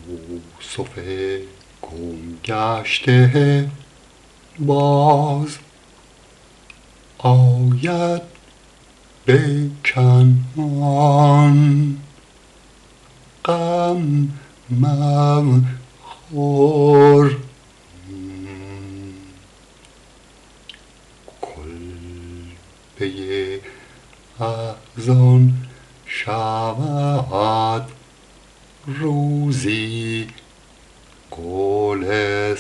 یوسف گم گشته باز آید به کنعان، غم مخور کلبه ازان شود روزی گلستان،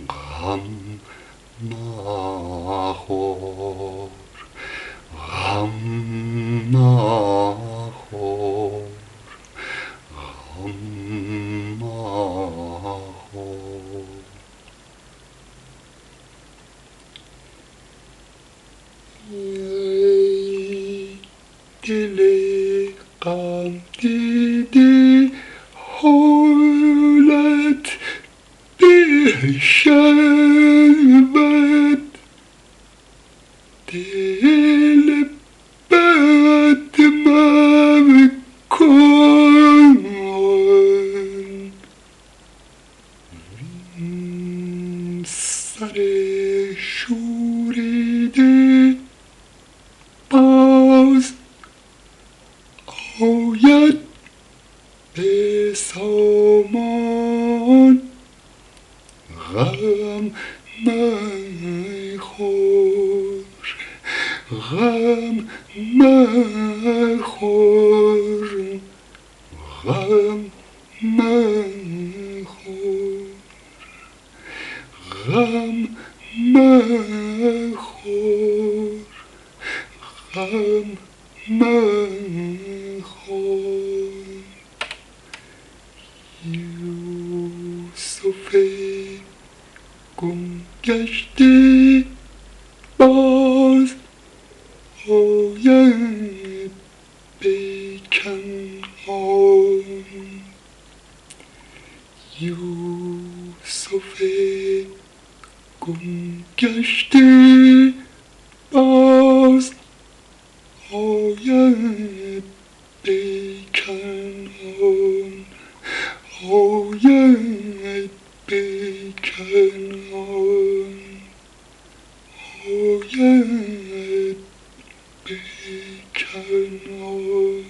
غم مخور غم مخور غم مخور. ای دل غم دیده حالت بشود، دل بد مکن وین سر شوریده باز آید به سامان، غم مخور غم مخور غم مخور غم مخور غم مخور. یوسف گم گشته باز آید به کنعان، یوسف گم گشته باز آید به کنعان، آید به کنعان، آید به کنعان.